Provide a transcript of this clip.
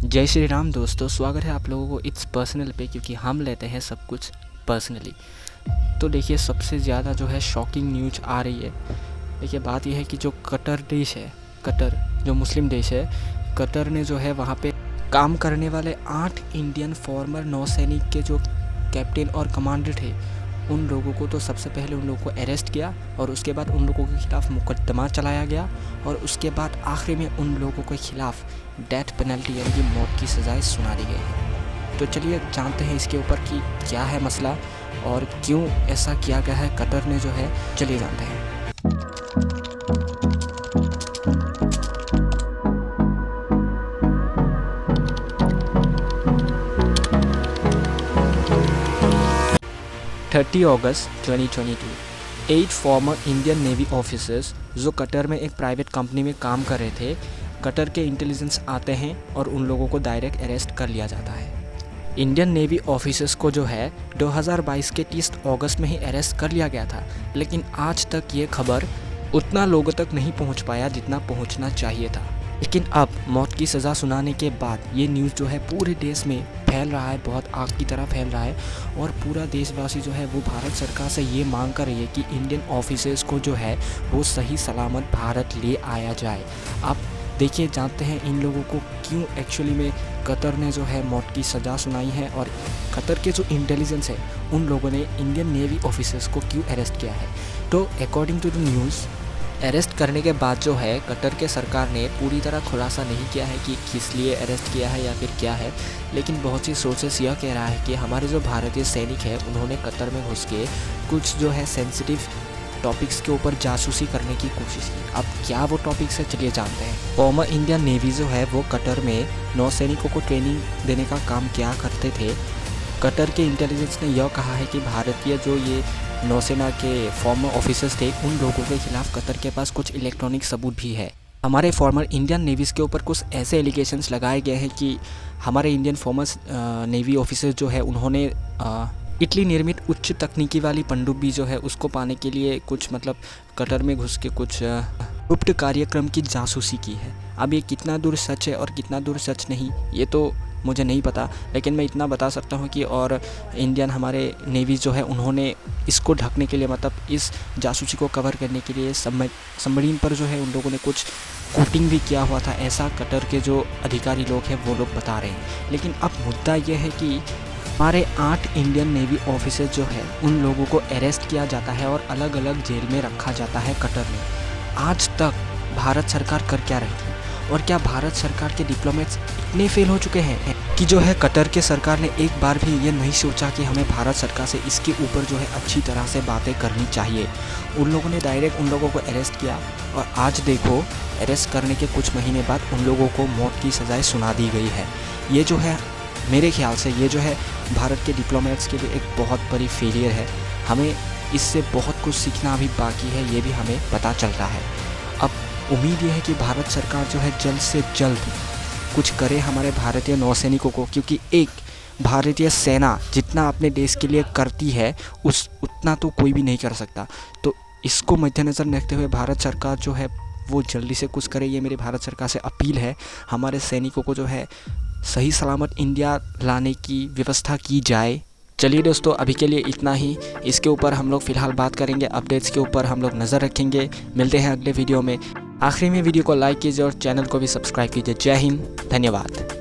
जय श्री राम दोस्तों, स्वागत है आप लोगों को इट्स पर्सनल पे, क्योंकि हम लेते हैं सब कुछ पर्सनली। तो देखिए, सबसे ज़्यादा जो है शॉकिंग न्यूज आ रही है। देखिए, बात यह है कि जो कतर देश है, कतर जो मुस्लिम देश है, कतर ने जो है वहाँ पे काम करने वाले 8 इंडियन फॉर्मर नौसैनिक के जो कैप्टन और कमांडर थे, उन लोगों को तो सबसे पहले उन लोगों को अरेस्ट किया और उसके बाद उन लोगों के ख़िलाफ़ मुकदमा चलाया गया और उसके बाद आखिर में उन लोगों के ख़िलाफ़ डेथ पेनल्टी यानी कि मौत की सज़ाएं सुना दी गई है। तो चलिए जानते हैं इसके ऊपर कि क्या है मसला और क्यों ऐसा किया गया है कतर ने जो है। चलिए जानते हैं। अगस्त 2022 8 फॉर्मर इंडियन नेवी ऑफिसर्स जो कतर में एक प्राइवेट कंपनी में काम कर रहे थे, कतर के इंटेलिजेंस आते हैं और उन लोगों को डायरेक्ट अरेस्ट कर लिया जाता है। इंडियन नेवी ऑफिसर्स को जो है 2022 के 30 अगस्त में ही अरेस्ट कर लिया गया था, लेकिन आज तक ये खबर उतना लोगों तक नहीं पहुंच पाया जितना पहुंचना चाहिए था। लेकिन अब मौत की सज़ा सुनाने के बाद ये न्यूज़ जो है पूरे देश में फैल रहा है, बहुत आग की तरह फैल रहा है और पूरा देशवासी जो है वो भारत सरकार से ये मांग कर रही है कि इंडियन ऑफिसर्स को जो है वो सही सलामत भारत ले आया जाए। आप देखिए, जानते हैं इन लोगों को क्यों एक्चुअली में कतर ने जो है मौत की सज़ा सुनाई है और कतर के जो इंटेलिजेंस है उन लोगों ने इंडियन नेवी ऑफिसर्स को क्यों अरेस्ट किया है। तो according to the news, arrest करने के बाद जो है कतर के सरकार ने पूरी तरह खुलासा नहीं किया है कि किस लिए अरेस्ट किया है या फिर क्या है, लेकिन बहुत सी सोर्सेस यह कह रहा है कि हमारे जो भारतीय सैनिक हैं उन्होंने कतर में घुस के कुछ जो है सेंसिटिव टॉपिक्स के ऊपर जासूसी करने की कोशिश की। अब क्या वो टॉपिक्स है, चलिए जानते हैं। फॉर्मर इंडियन नेवी जो है वो कतर में नौसैनिकों को ट्रेनिंग देने का काम क्या करते थे। कतर के इंटेलिजेंस ने यह कहा है कि भारतीय जो ये नौसेना के फॉर्मर ऑफिसर्स थे उन लोगों के खिलाफ कतर के पास कुछ इलेक्ट्रॉनिक सबूत भी है। हमारे फॉर्मर इंडियन नेवीज़ के ऊपर कुछ ऐसे एलिगेशंस लगाए गए हैं कि हमारे इंडियन फॉर्मर नेवी ऑफिसर्स जो है उन्होंने इटली निर्मित उच्च तकनीकी वाली पनडुब्बी जो है उसको पाने के लिए कुछ कतर में घुस के कुछ गुप्त कार्यक्रम की जासूसी की है। अब ये कितना दूर सच है और कितना दूर सच नहीं, ये तो मुझे नहीं पता, लेकिन मैं इतना बता सकता हूँ कि और इंडियन हमारे नेवी जो है उन्होंने इसको ढकने के लिए इस जासूसी को कवर करने के लिए सबमरीन पर जो है उन लोगों ने कुछ कोटिंग भी किया हुआ था, ऐसा कतर के जो अधिकारी लोग हैं वो लोग बता रहे हैं। लेकिन अब मुद्दा यह है कि हमारे 8 इंडियन नेवी ऑफिसर जो है उन लोगों को अरेस्ट किया जाता है और अलग अलग जेल में रखा जाता है कतर में। आज तक भारत सरकार कर क्या रही थी और क्या भारत सरकार के डिप्लोमेट्स इतने फेल हो चुके हैं कि जो है कतर के सरकार ने एक बार भी ये नहीं सोचा कि हमें भारत सरकार से इसके ऊपर जो है अच्छी तरह से बातें करनी चाहिए। उन लोगों ने डायरेक्ट उन लोगों को अरेस्ट किया और आज देखो, अरेस्ट करने के कुछ महीने बाद उन लोगों को मौत की सज़ाएँ सुना दी गई है। ये जो है मेरे ख्याल से ये जो है भारत के डिप्लोमेट्स के लिए एक बहुत बड़ी फेलियर है। हमें इससे बहुत कुछ सीखना अभी बाकी है, ये भी हमें पता चल रहा है। अब उम्मीद ये है कि भारत सरकार जो है जल्द से जल्द कुछ करे हमारे भारतीय नौसैनिकों को, क्योंकि एक भारतीय सेना जितना अपने देश के लिए करती है उतना तो कोई भी नहीं कर सकता। तो इसको मद्देनज़र रखते हुए भारत सरकार जो है वो जल्दी से कुछ करे, ये मेरी भारत सरकार से अपील है। हमारे सैनिकों को जो है सही सलामत इंडिया लाने की व्यवस्था की जाए। चलिए दोस्तों, अभी के लिए इतना ही। इसके ऊपर हम लोग फ़िलहाल बात करेंगे, अपडेट्स के ऊपर हम लोग नज़र रखेंगे। मिलते हैं अगले वीडियो में। आखिरी में वीडियो को लाइक कीजिए और चैनल को भी सब्सक्राइब कीजिए। जय हिंद, धन्यवाद।